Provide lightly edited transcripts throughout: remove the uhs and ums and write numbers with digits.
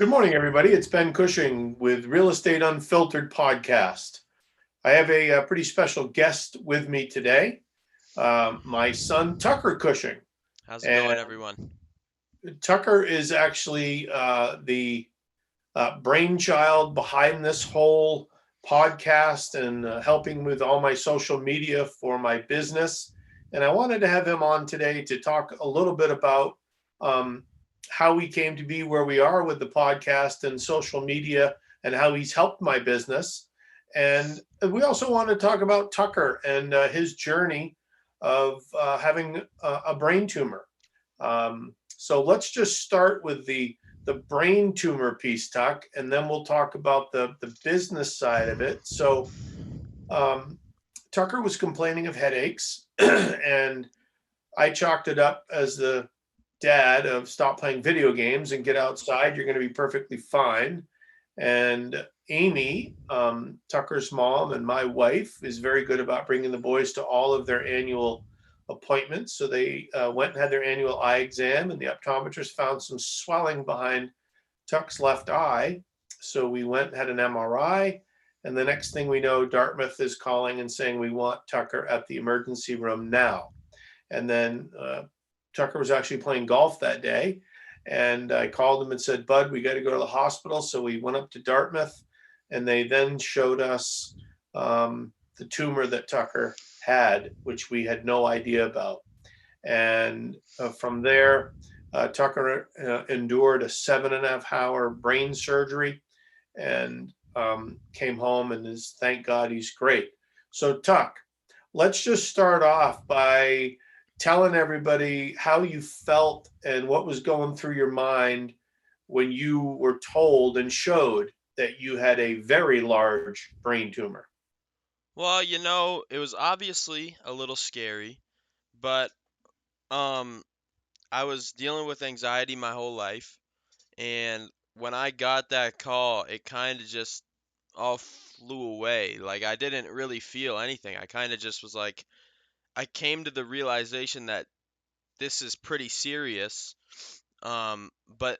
Good morning, everybody. It's Ben Cushing with Real Estate Unfiltered podcast. I have a pretty special guest with me today, my son Tucker Cushing, How's it going, and everyone? Tucker is actually the brainchild behind this whole podcast and helping with all my social media for my business. And I wanted to have him on today to talk a little bit about um, how we came to be where we are with the podcast and social media and how he's helped my business. And we also want to talk about Tucker and his journey of having a brain tumor. So let's just start with the brain tumor piece, Tuck, and then we'll talk about the business side of it. So um, Tucker was complaining of headaches, and I chalked it up as the dad of stop playing video games and get outside. You're going to be perfectly fine. And Amy, Tucker's mom, and my wife is very good about bringing the boys to all of their annual appointments. So they went and had their annual eye exam, and the optometrist found some swelling behind Tuck's left eye. So we went and had an MRI. And the next thing we know, Dartmouth is calling and saying, we want Tucker at the emergency room now. And then Tucker was actually playing golf that day. And I called him and said, Bud, we got to go to the hospital. So we went up to Dartmouth, and they then showed us the tumor that Tucker had, which we had no idea about. And from there, Tucker endured a 7.5 hour brain surgery and came home and is, thank God, he's great. So, Tuck, let's just start off by telling everybody how you felt and what was going through your mind when you were told and showed that you had a very large brain tumor. Well, it was obviously a little scary, but um I was dealing with anxiety my whole life, and when I got that call, it kind of just all flew away. Like I didn't really feel anything. I kind of just was like I came to the realization that this is pretty serious. But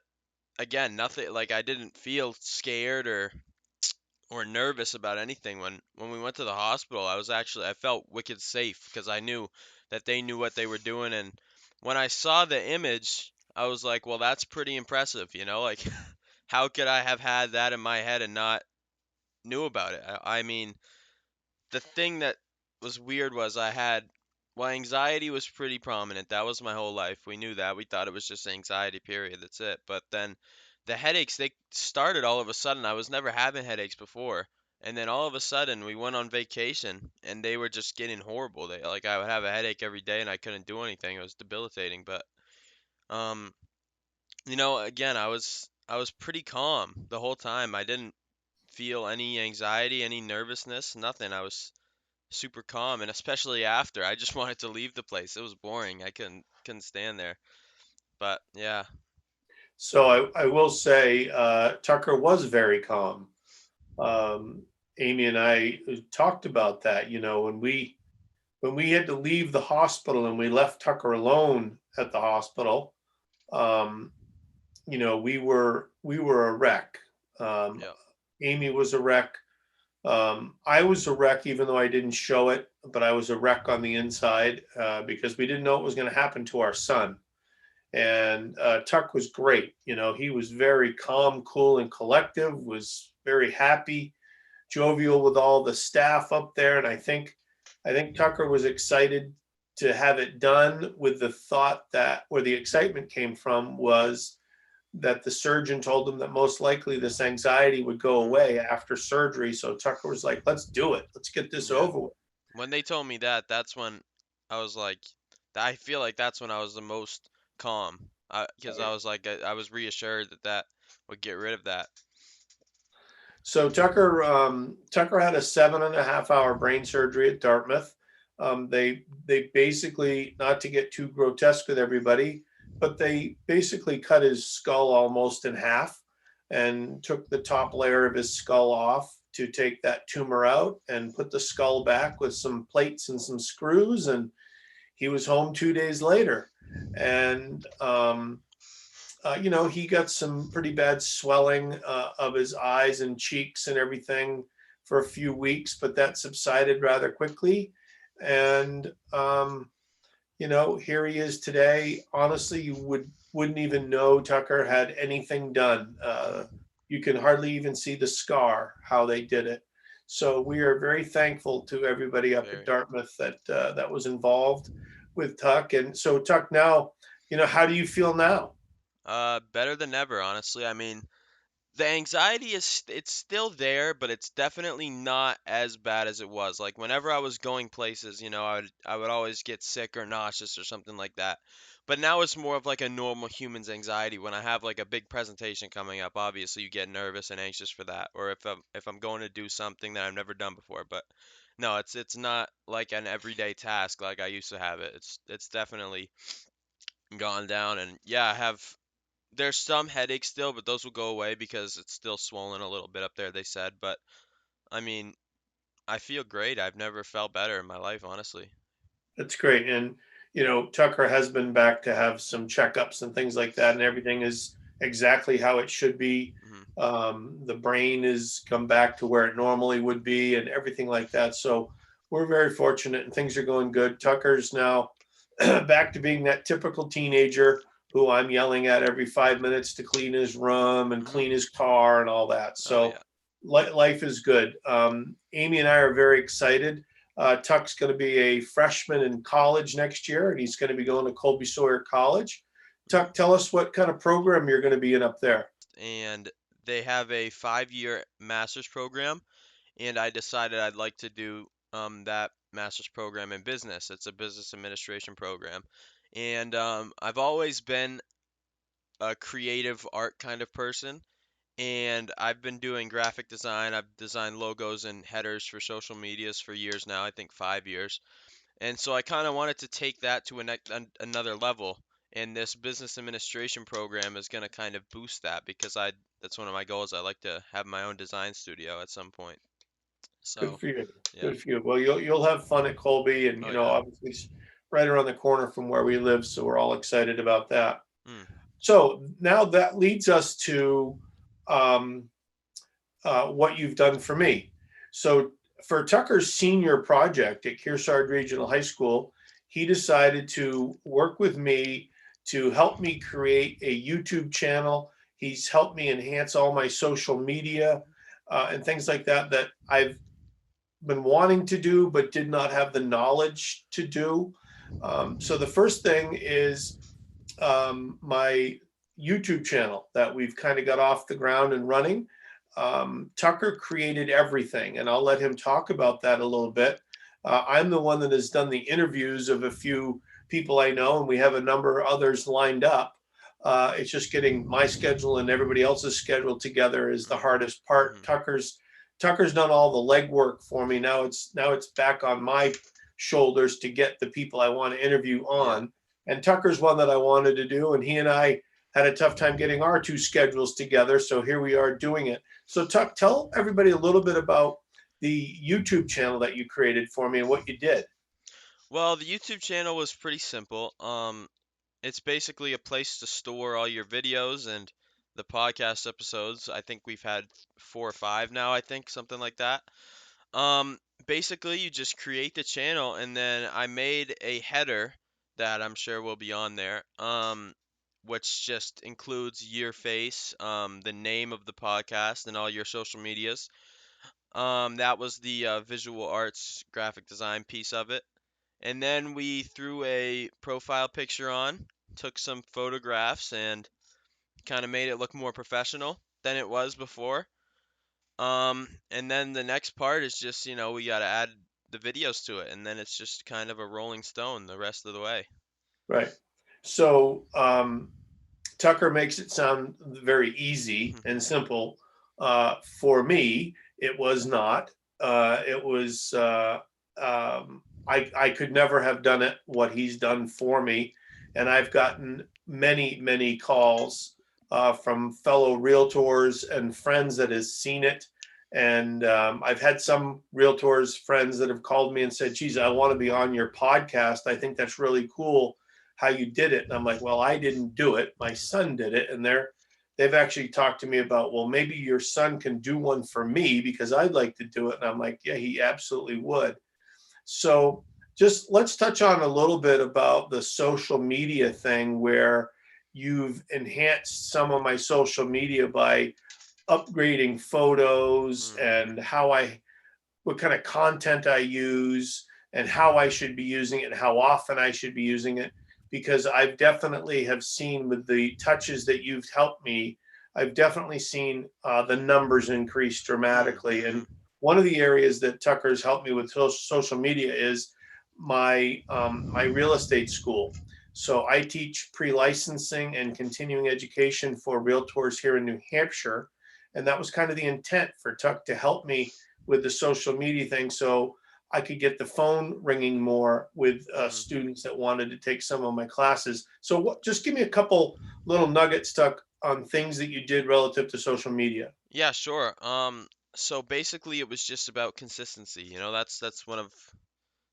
again, nothing like I didn't feel scared or nervous about anything. When we went to the hospital, I felt wicked safe because I knew that they knew what they were doing. And when I saw the image, I was like, well, that's pretty impressive, like how could I have had that in my head and not knew about it? I mean, the thing that was weird was well, anxiety was pretty prominent. That was my whole life. We knew that. We thought it was just anxiety, period. That's it. But then the headaches, they started all of a sudden. I was never having headaches before. And then all of a sudden, we went on vacation and they were just getting horrible. Like I would have a headache every day and I couldn't do anything. It was debilitating. But um, again, I was pretty calm the whole time. I didn't feel any anxiety, any nervousness, nothing. I was super calm, and especially after, I just wanted to leave the place. It was boring. I couldn't stand there. But yeah. So I will say Tucker was very calm. Um, Amy and I talked about that. When we had to leave the hospital and we left Tucker alone at the hospital, um, we were a wreck. Um, Yeah. Amy was a wreck. I was a wreck, even though I didn't show it, but I was a wreck on the inside because we didn't know what was going to happen to our son. And Tuck was great. He was very calm, cool, and collective. Was very happy, jovial with all the staff up there, and I think Tucker was excited to have it done with the thought that where the excitement came from was that the surgeon told him that most likely this anxiety would go away after surgery. So Tucker was like, let's do it. Let's get this Yeah. over with. When they told me that, that's when I was like, I feel like that's when I was the most calm. Because I was like, I was reassured that would get rid of that. So Tucker had a 7.5 hour brain surgery at Dartmouth. They basically, not to get too grotesque with everybody, but they basically cut his skull almost in half and took the top layer of his skull off to take that tumor out and put the skull back with some plates and some screws. And he was home 2 days later. And he got some pretty bad swelling of his eyes and cheeks and everything for a few weeks, but that subsided rather quickly. And here he is today. Honestly, you wouldn't even know Tucker had anything done. You can hardly even see the scar how they did it. So we are very thankful to everybody up at Very. Dartmouth that was involved with Tuck. And so Tuck, now, how do you feel now? Better than ever, honestly. I mean, the anxiety it's still there, but it's definitely not as bad as it was. Like whenever I was going places, I would always get sick or nauseous or something like that. But now it's more of like a normal human's anxiety. When I have like a big presentation coming up, obviously you get nervous and anxious for that. Or if I'm going to do something that I've never done before. But no, it's not like an everyday task like I used to have it. It's definitely gone down. And yeah, there's some headaches still, but those will go away because it's still swollen a little bit up there, they said. But I mean, I feel great. I've never felt better in my life, honestly. That's great. And, Tucker has been back to have some checkups and things like that, and everything is exactly how it should be. Hmm. The brain has come back to where it normally would be and everything like that. So we're very fortunate and things are going good. Tucker's now back to being that typical teenager who I'm yelling at every 5 minutes to clean his room and Hmm. clean his car and all that. Oh So yeah. life is good. Amy and I are very excited. Tuck's going to be a freshman in college next year, and he's going to be going to Colby Sawyer College. Hmm. Tuck, tell us what kind of program you're going to be in up there. And they have a 5-year master's program, and I decided I'd like to do that master's program in business. It's a business administration program, and I've always been a creative art kind of person. And I've been doing graphic design. I've designed logos and headers for social medias for years now, I think 5 years. And so I kind of wanted to take that to another level. And this business administration program is going to kind of boost that because that's one of my goals. I like to have my own design studio at some point. Good So, for you. yeah. Good for you. Well, you'll have fun at Colby, and Oh yeah. obviously it's right around the corner from where we live, so we're all excited about that. Mm, So now that leads us to um, what you've done for me. So for Tucker's senior project at Kearsarge Regional High School, he decided to work with me to help me create a YouTube channel. He's helped me enhance all my social media and things like that I've been wanting to do but did not have the knowledge to do. So the first thing is my YouTube channel that we've kind of got off the ground and running. Tucker created everything, and I'll let him talk about that a little bit. I'm the one that has done the interviews of a few people I know, and we have a number of others lined up. It's just getting my schedule and everybody else's schedule together is the mm, hardest part. mm-hmm, Tucker's done all the legwork for me. Now it's back on my shoulders to get the people I want to interview yeah. on. And Tucker's one that I wanted to do, and he and I had a tough time getting our two schedules together. So here we are doing it. So Tuck, tell everybody a little bit about the YouTube channel that you created for me and what you did. Well, the YouTube channel was pretty simple. It's basically a place to store all your videos and the podcast episodes. I think we've had 4 or 5 now, I think, something like that. Um, Basically, you just create the channel, and then I made a header that I'm sure will be on there, which just includes your face, the name of the podcast, and all your social medias. That was the visual arts graphic design piece of it. And then we threw a profile picture on, took some photographs, and kind of made it look more professional than it was before. And then the next part is just, we got to add the videos to it, and then it's just kind of a rolling stone the rest of the way. Right. So Tucker makes it sound very easy and simple. For me, it was not. It was. I could never have done it what he's done for me, and I've gotten many calls from fellow realtors and friends that has seen it. And I've had some realtors friends that have called me and said, "Geez, I want to be on your podcast. I think that's really cool. how you did it. And I'm like, well, I didn't do it. My son did it. And they've actually talked to me about, well, maybe your son can do one for me because I'd like to do it. And I'm like, yeah, he absolutely would. So just let's touch on a little bit about the social media thing where you've enhanced some of my social media by upgrading photos Mm, and what kind of content I use and how I should be using it and how often I should be using it. Because I've definitely have seen with the touches that you've helped me, I've definitely seen the numbers increase dramatically. mm-hmm, And one of the areas that Tucker's helped me with social media is my real estate school. So I teach pre-licensing and continuing education for realtors here in New Hampshire, and that was kind of the intent for Tuck to help me with the social media thing, so I could get the phone ringing more with mm-hmm. students that wanted to take some of my classes. So just give me a couple little nuggets, Tuck, on things that you did relative to social media. Yeah, sure. So basically, it was just about consistency. That's one of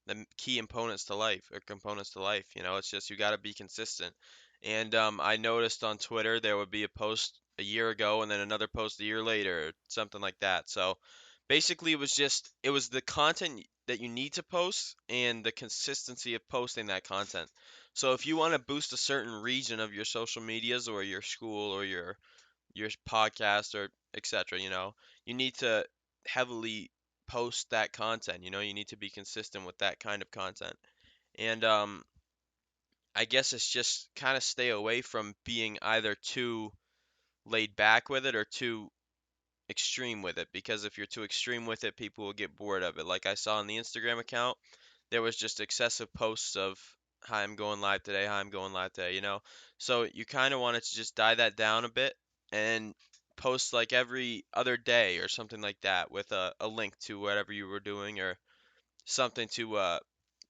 the key components to life. It's just you got to be consistent. And I noticed on Twitter there would be a post a year ago and then another post a year later, something like that. So basically, it was the content that you need to post and the consistency of posting that content. So if you want to boost a certain region of your social medias or your school or your podcast or etc. You need to heavily post that content. You need to be consistent with that kind of content. And I guess it's just kind of stay away from being either too laid back with it or too extreme with it, because if you're too extreme with it, people will get bored of it. Like I saw on the Instagram account, there was just excessive posts of hi, I'm going live today, hi, I'm going live today. So you kind of wanted to just die that down a bit and post like every other day or something like that with a link to whatever you were doing or something to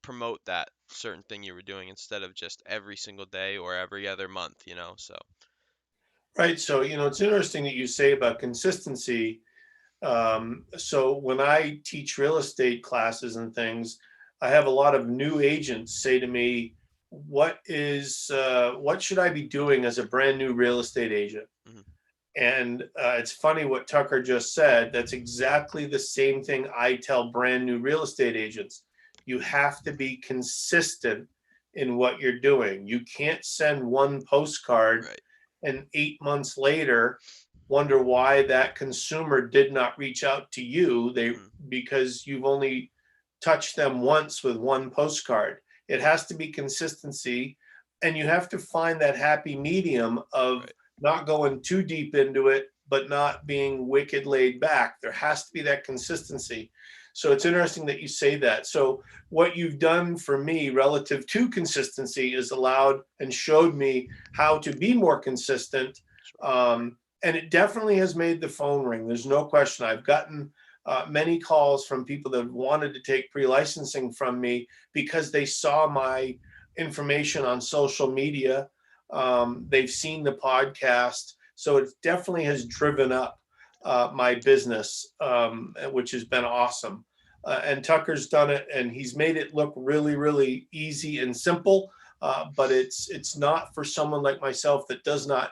promote that certain thing you were doing instead of just every single day or every other month. So, Right. So, it's interesting that you say about consistency. So when I teach real estate classes and things, I have a lot of new agents say to me, what should I be doing as a brand new real estate agent? mhm, And it's funny what Tucker just said. That's exactly the same thing I tell brand new real estate agents. You have to be consistent in what you're doing. You can't send one postcard right. and 8 months later wonder why that consumer did not reach out to you. Mhm, Because you've only touched them once with one postcard. It has to be consistency, and you have to find that happy medium of right. not going too deep into it, but not being wicked laid back. There has to be that consistency. So it's interesting that you say that. So what you've done for me relative to consistency is allowed and showed me how to be more consistent. Sure. And it definitely has made the phone ring. There's no question. I've gotten many calls from people that wanted to take pre-licensing from me because they saw my information on social media. They've seen the podcast, so it definitely has driven up my business, which has been awesome. And Tucker's done it, and he's made it look really, really easy and simple. But it's not for someone like myself that does not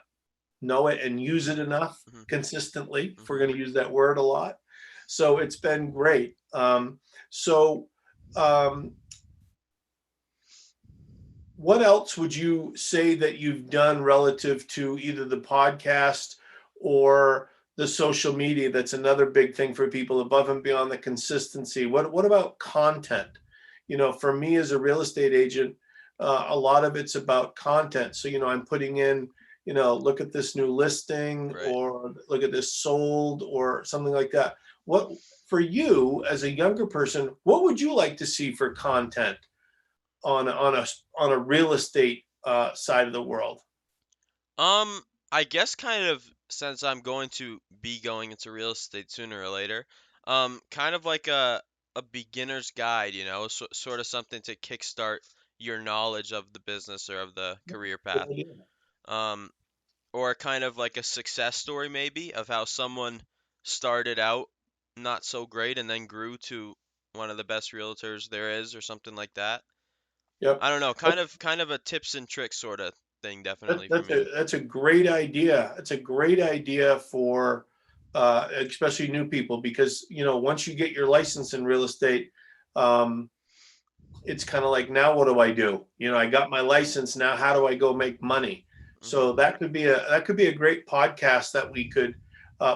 know it and use it enough Mhm, consistently, if we're mhm. going to use that word a lot. So it's been great. So, um, what else would you say that you've done relative to either the podcast or the social media? That's another big thing for people above and beyond the consistency. What about content? For me as a real estate agent, a lot of it's about content. So, I'm putting in, look at this new listing Right. or look at this sold or something like that. What for you as a younger person, what would you like to see for content on a real estate side of the world? Um, I guess kind of since I'm going to be going into real estate sooner or later, kind of like a beginner's guide, sort of something to kickstart your knowledge of the business or of the career Good path. idea. Um, or kind of like a success story maybe of how someone started out not so great and then grew to one of the best realtors there is or something like that. Yep. I don't know, kind of a tips and tricks sort of thing, definitely for me. That's a great idea. It's a great idea for especially new people because once you get your license in real estate, um, it's kind of like, now what do I do? I got my license, now how do I go make money? Hmm. So that could be a great podcast that we could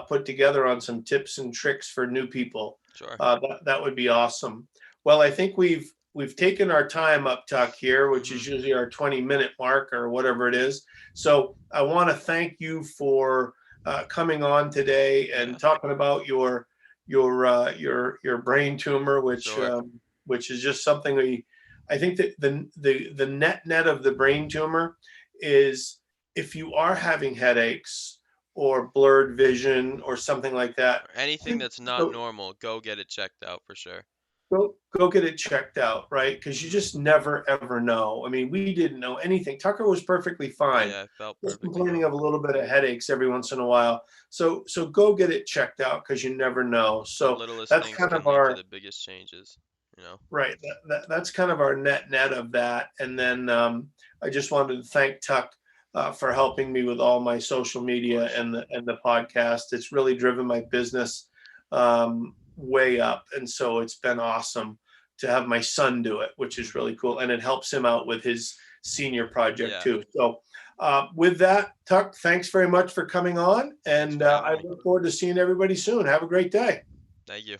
put together on some tips and tricks for new people. Sure. That would be awesome. Well, I think we've taken our time up, Tuck, here, which Hmm. is usually our 20-minute mark or whatever it is. So I want to thank you for coming on today Yeah. and talking about your brain tumor, Sure. which is just something I think that the net of the brain tumor is, if you are having headaches or blurred vision or something like that, Or anything that's not go normal, go get it checked out for sure. go get it checked out, right? Because you Hmm. just never ever know. I mean, we didn't know anything. Tucker was perfectly fine, Yeah, I felt just perfectly complaining of normal. a little bit of headaches every once in a while. So go get it checked out because you never know. The So littlest that's things kind of can lead to our the biggest changes, you know? right. That's kind of our net of that. And then I just wanted to thank Tuck for helping me with all my social Of media course. and the podcast. It's really driven my business way up, and so it's been awesome to have my son do it, which is really cool, and it helps him out with his senior project Yeah. too. So. With that, Tuck, thanks very much for coming on, Thanks and for having I me. look forward to seeing everybody soon. Have a great day. Thank you.